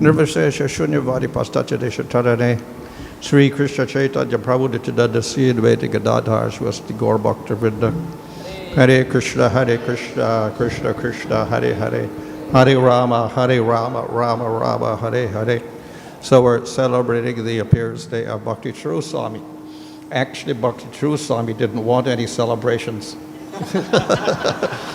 Nirvishesha Shunyavadi Pastachadesha Tarane, Sri Krishna Chaitanya Prabhu Nityananda Advaita Gadadhar Swasti Gaur Bhakta Vrinda. Hare Krishna, Krishna Krishna, Hare Hare, Hare Rama, Rama Rama, Hare Hare. So we're celebrating the appearance day of Bhakti Charu Swami. Actually, Bhakti Charu Swami didn't want any celebrations.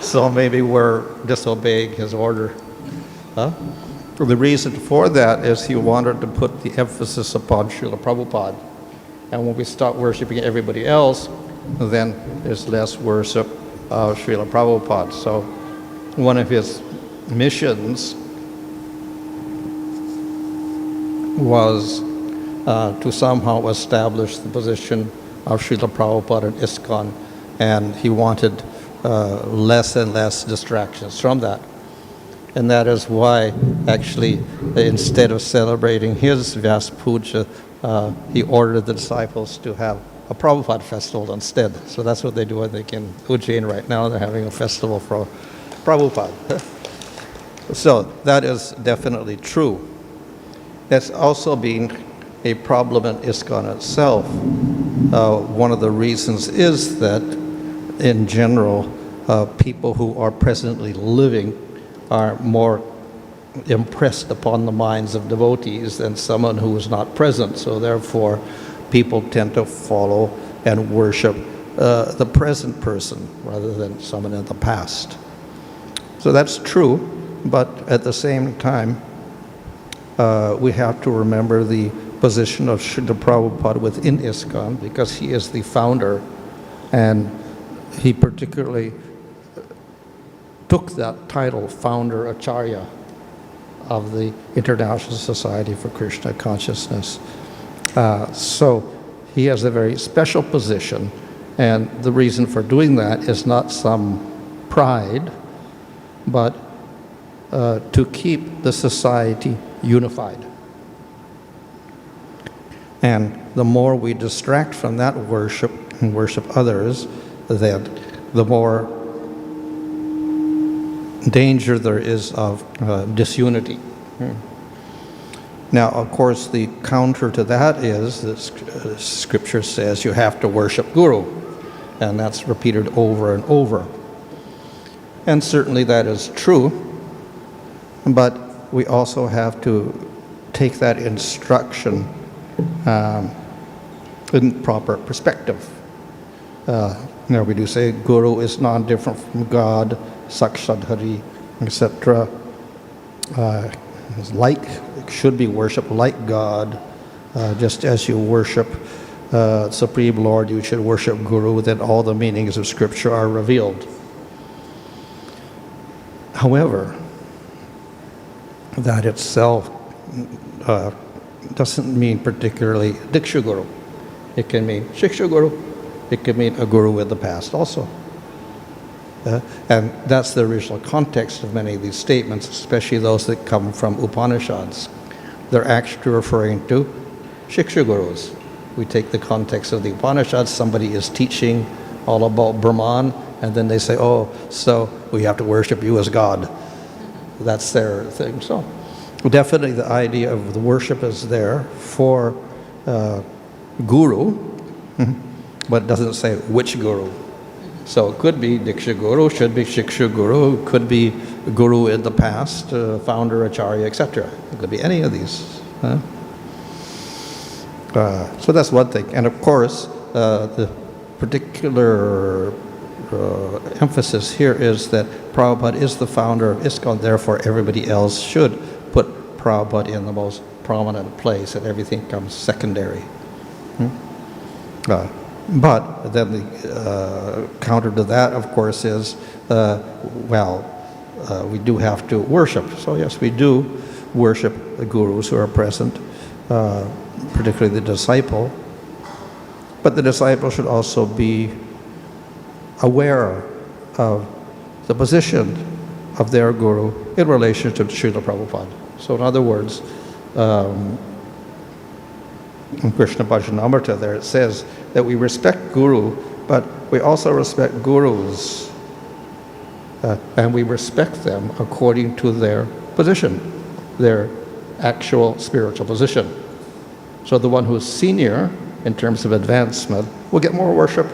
So maybe we're disobeying his order. Huh? The reason for that is he wanted to put the emphasis upon Srila Prabhupada. And when we start worshiping everybody else, then there's less worship of Srila Prabhupada. So one of his missions was to somehow establish the position of Srila Prabhupada in ISKCON, and he wanted less and less distractions from that. And that is why, actually, instead of celebrating his Vyasa Puja, he ordered the disciples to have a Prabhupada festival instead. So that's what they do, I think, in Ujjain right now. They're having a festival for Prabhupada. So that is definitely true. That's also been a problem in ISKCON itself. One of the reasons is that, in general, people who are presently living are more impressed upon the minds of devotees than someone who is not present. So therefore, people tend to follow and worship the present person rather than someone in the past. So that's true, but at the same time, we have to remember the position of Srila Prabhupada within ISKCON, because he is the founder, and he particularly took that title, Founder Acharya of the International Society for Krishna Consciousness. So he has a very special position, and the reason for doing that is not some pride, but to keep the society unified. And the more we distract from that worship and worship others, then the more danger there is of disunity. Now, of course, the counter to that is that Scripture says you have to worship Guru, and that's repeated over and over. And certainly that is true, but we also have to take that instruction in proper perspective. We do say Guru is non-different from God, Sakshat Hari, etc. Should be worshipped like God. Just as you worship Supreme Lord, you should worship Guru, then all the meanings of Scripture are revealed. However, that itself doesn't mean particularly Diksha Guru. It can mean Shiksha Guru. It can mean a Guru in the past also. And that's the original context of many of these statements, especially those that come from Upanishads. They're actually referring to Shiksha Gurus. We take the context of the Upanishads, somebody is teaching all about Brahman, and then they say, oh, so we have to worship you as God. That's their thing. So definitely the idea of the worship is there for Guru, but it doesn't say which Guru. So it could be Diksha Guru, should be Shiksha Guru, could be Guru in the past, founder, Acharya, etc. It could be any of these. So that's one thing. And of course, the particular emphasis here is that Prabhupada is the founder of ISKCON, therefore everybody else should put Prabhupada in the most prominent place, and everything comes secondary. But then the counter to that, of course, is, we do have to worship. So yes, we do worship the gurus who are present, particularly the disciple. But the disciple should also be aware of the position of their guru in relation to Srila Prabhupada. So in other words, in Krishna Bhajanamrita there it says that we respect Guru, but we also respect gurus. And we respect them according to their position, their actual spiritual position. So the one who is senior in terms of advancement will get more worship,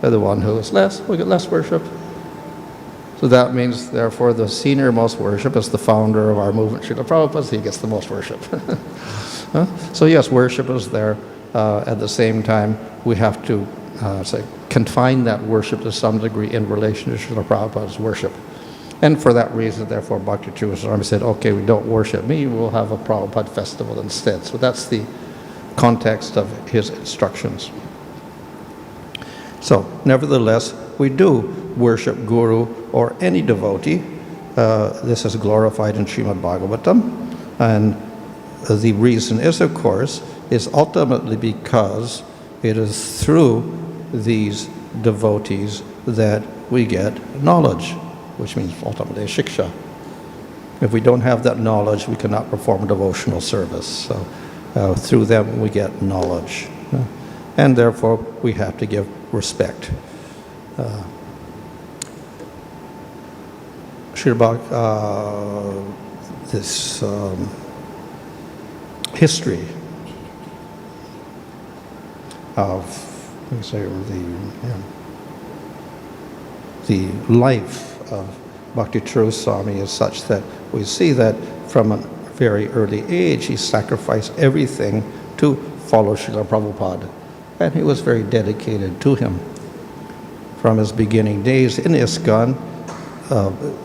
and the one who is less will get less worship. So that means, therefore, the senior most worship is the founder of our movement, Srila Prabhupada, so he gets the most worship. So yes, worship is there. At the same time, we have to confine that worship to some degree in relation to Srila Prabhupada's worship. And for that reason, therefore, Bhakti Charu Swami said, okay, we don't worship me, we'll have a Prabhupada festival instead. So that's the context of his instructions. So, nevertheless, we do worship Guru or any devotee. This is glorified in Srimad Bhagavatam. And the reason is, of course, is ultimately because it is through these devotees that we get knowledge, which means ultimately shiksha. If we don't have that knowledge, we cannot perform devotional service. So through them we get knowledge. And therefore we have to give respect. This history of, let me say, the life of Bhakti Charu Swami is such that we see that from a very early age he sacrificed everything to follow Srila Prabhupada, and he was very dedicated to him. From his beginning days in ISKCON,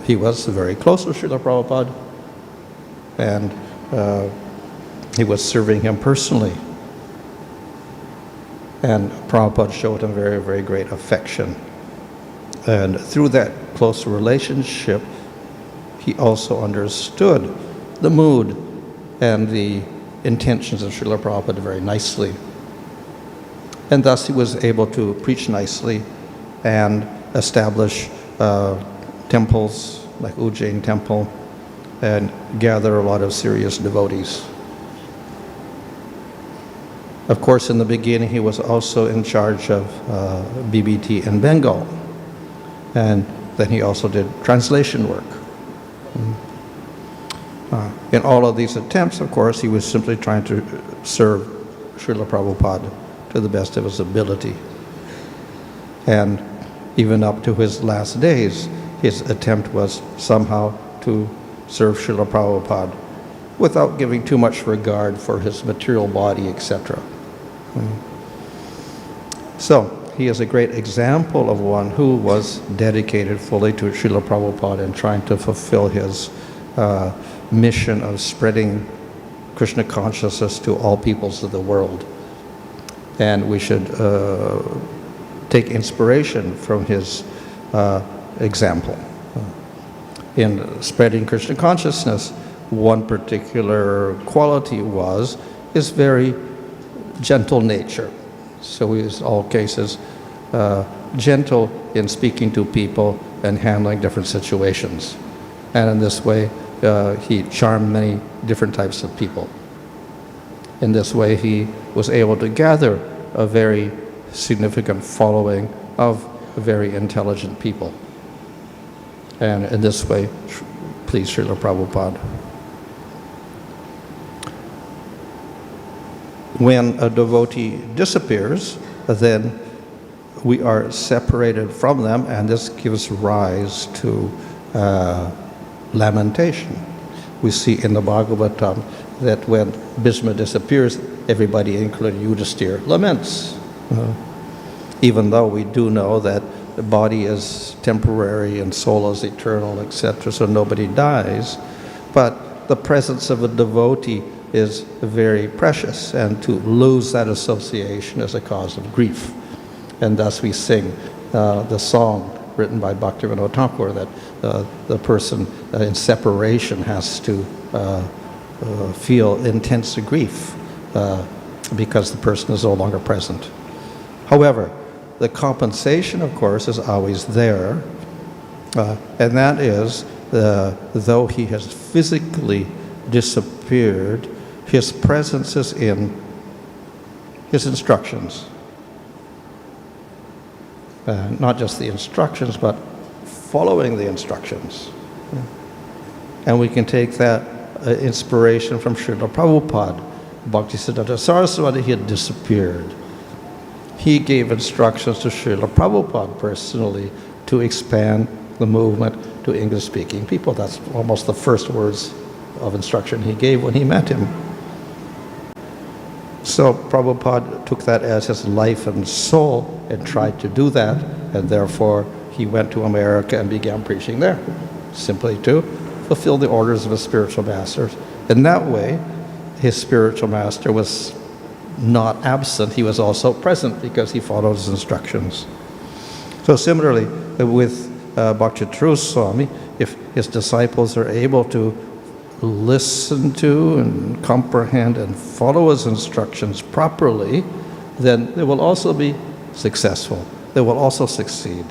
he was very close to Srila Prabhupada, and he was serving him personally. And Prabhupada showed him very, very great affection. And through that close relationship, he also understood the mood and the intentions of Srila Prabhupada very nicely. And thus he was able to preach nicely and establish temples like Ujjain Temple and gather a lot of serious devotees. Of course, in the beginning, he was also in charge of BBT in Bengal. And then he also did translation work. In all of these attempts, of course, he was simply trying to serve Srila Prabhupada to the best of his ability. And even up to his last days, his attempt was somehow to serve Srila Prabhupada without giving too much regard for his material body, etc. So, he is a great example of one who was dedicated fully to Srila Prabhupada and trying to fulfill his mission of spreading Krishna consciousness to all peoples of the world. And we should take inspiration from his example. In spreading Krishna consciousness, one particular quality was his very gentle nature. So he is, in all cases, gentle in speaking to people and handling different situations. And in this way, he charmed many different types of people. In this way, he was able to gather a very significant following of very intelligent people. And in this way, please Srila Prabhupada. When a devotee disappears, then we are separated from them, and this gives rise to lamentation. We see in the Bhagavatam that when Bhishma disappears, everybody, including Yudhisthira, laments. Even though we do know that the body is temporary and soul is eternal, etc., so nobody dies, but the presence of a devotee is very precious, and to lose that association is a cause of grief. And thus we sing the song written by Bhaktivinoda Thakur that the person in separation has to feel intense grief because the person is no longer present. However, the compensation, of course, is always there, and that is, though he has physically disappeared, his presence is in his instructions. Not just the instructions, but following the instructions. And we can take that inspiration from Srila Prabhupada. Bhaktisiddhanta Saraswati, he had disappeared. He gave instructions to Srila Prabhupada personally to expand the movement to English-speaking people. That's almost the first words of instruction he gave when he met him. So Prabhupada took that as his life and soul and tried to do that, and therefore he went to America and began preaching there, simply to fulfill the orders of his spiritual masters. In that way, his spiritual master was not absent, he was also present because he followed his instructions. So similarly, with Bhakti Charu Swami, if his disciples are able to listen to and comprehend and follow his instructions properly, then they will also be successful. They will also succeed.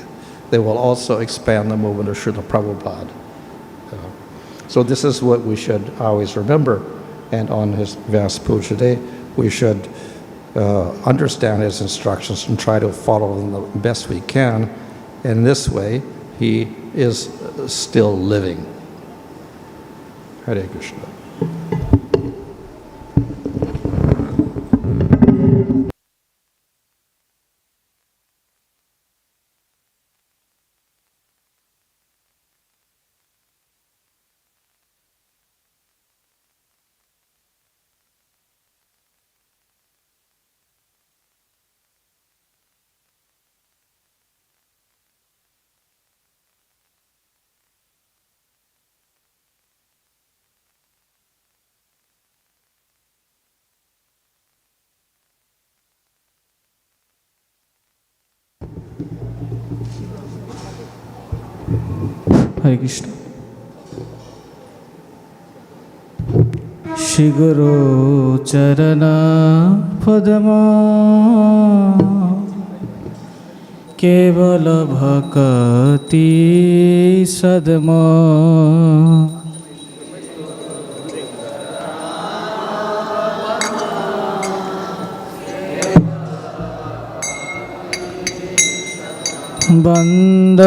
They will also expand the movement of Srila Prabhupada. So this is what we should always remember. And on his Vyasa Puja day, we should understand his instructions and try to follow them the best we can. In this way, he is still living. Hare Krishna. Hare Krishna. Shri Guru Charana Padama Kevala Bhakati Sadma Bandamoi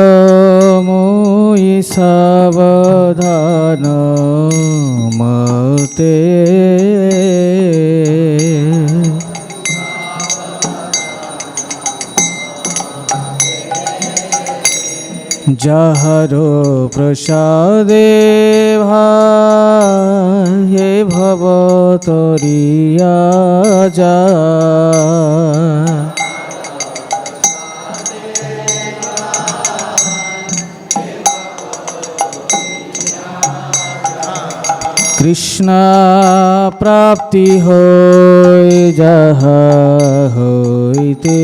savadhana mate Jaharo prasade bhaye bhavatoriya ja Krishna prapti hoy jaha hoite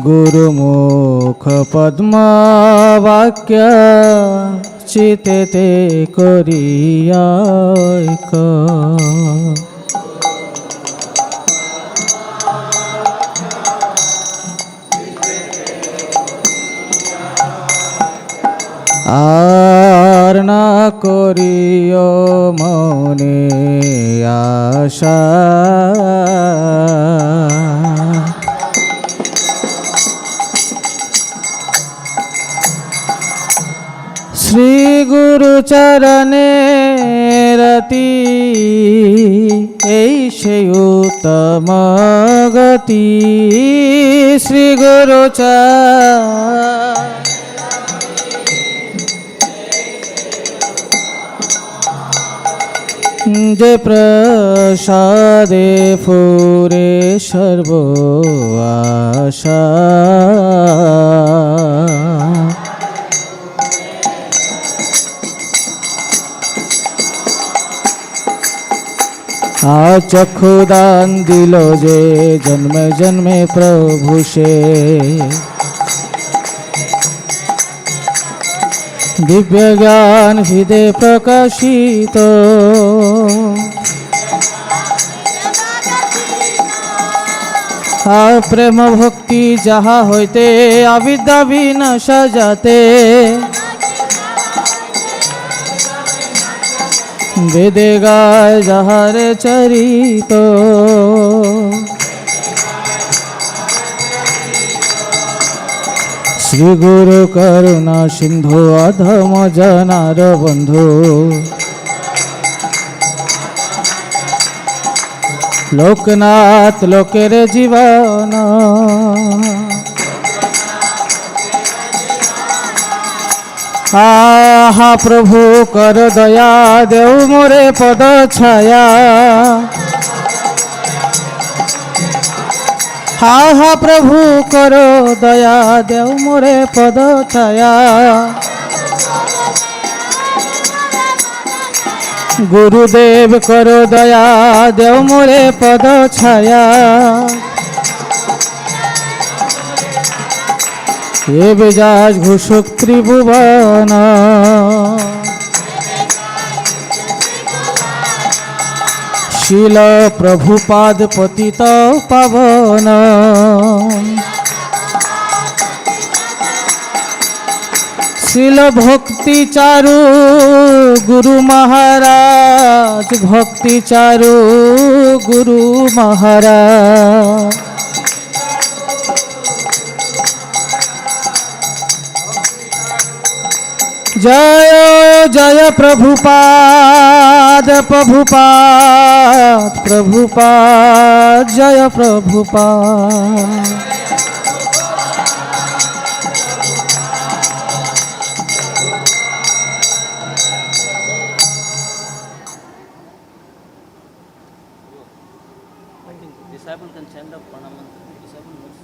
Guru mukha padma vakya chitete koriyaika আর না করিও মনে আশা শ্রী গুরু চরণে রতি এই সেই উত্তম গতি শ্রী গুরু যে প্রসাদে ফুরে সর্ব আশা চক্ষু দান দিল যে জন্মে জন্মে প্রভু সে দিব্য জ্ঞান হৃদে প্রকাশিত আর প্রেম ভক্তি যাহা হইতে আবিদ্যা বিনাশ যাতে বেদে গায় যাহারে চরিত শ্রী গুরু করুণা সিন্ধু অধম জনার বন্ধু লোকনাথ লোকের জীবন আহা প্রভু কর দয়া দেও মোরে পদ ছায়া হা হা প্রভু কর দয়া দেও মোরে পদ ছায়া গুরুদেব কর দয়া দেও মোরে পদ ছায়া এ বেজাজ ঘোষক ত্রিভুবন শিল প্রভুপাদ পতিত পাবন শিল ভক্তি চারু গুরু মহারাজ ভক্তি চারু গুরু মহারাজ জয় জয় প্রভুপাদ প্রভুপাদ প্রভুপাদ জয় Prabhupada Disciple can chant the pranam mantra. Disciple knows.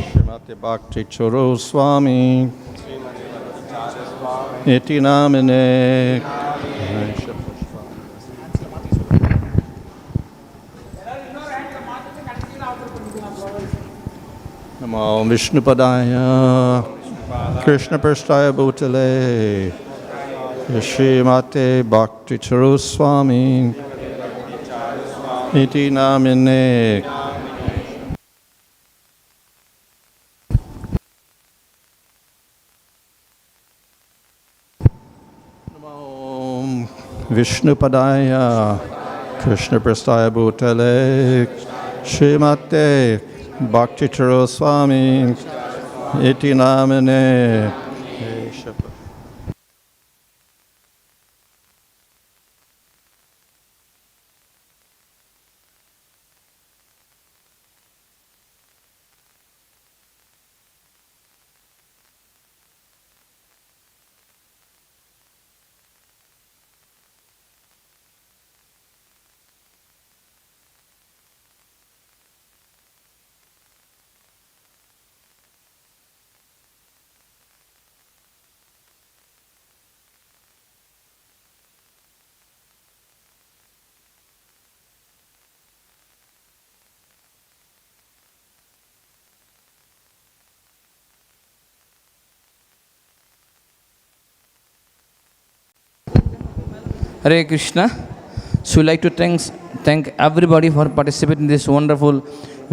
Srimati Bhakti Charu Swami Iti Namine Namo Vishnupadaya Krishna Prasthaya Bhutale Srimati Bhakti Charu Swami Iti Namine Vishnupadaya Krishna Prasthaya Bhutale Srimate Bhakti Charu Swami Iti Namine Hare Krishna. So we like to thank everybody for participating in this wonderful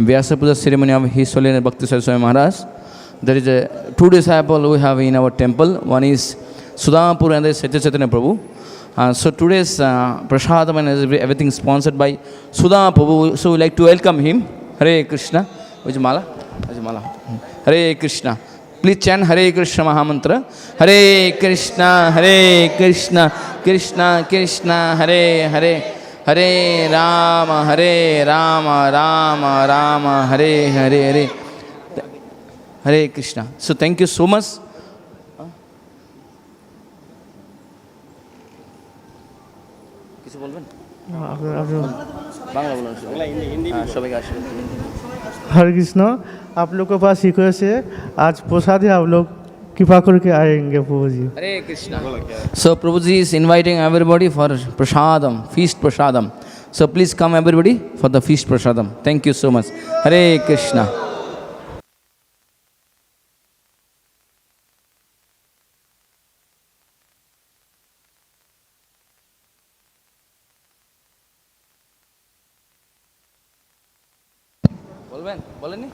Vyasa Puja ceremony of His Holiness Bhakti Charu Swami Maharaj. There is two disciples we have in our temple. One is Sudamapur and the Satya Chaitanya Prabhu. So today's prasadam and everything sponsored by Sudamapur. So we like to welcome him. Hare Krishna. Vijmala. Hare Krishna. Please chant Hare Krishna Mahamantra. Hare Krishna, Hare Krishna, Krishna Krishna, Hare Hare, Hare Rama, Rama Rama, Hare Hare, Hare. Hare Krishna. So thank you so much. কিছু বলবেন? বাংলা বলুন। সবাইকে আশীর্বাদ দিন। हरे कृष्णा, आप लोग के पास request है, आज प्रसाद है, आप लोग कृपा करके आएंगे प्रभु जी। Hare Krishna. So Prabhuji is inviting everybody for prasadam, feast prasadam. So please come everybody for the feast prasadam. Thank you so much. Hare Krishna. বলবেন? বলেননি?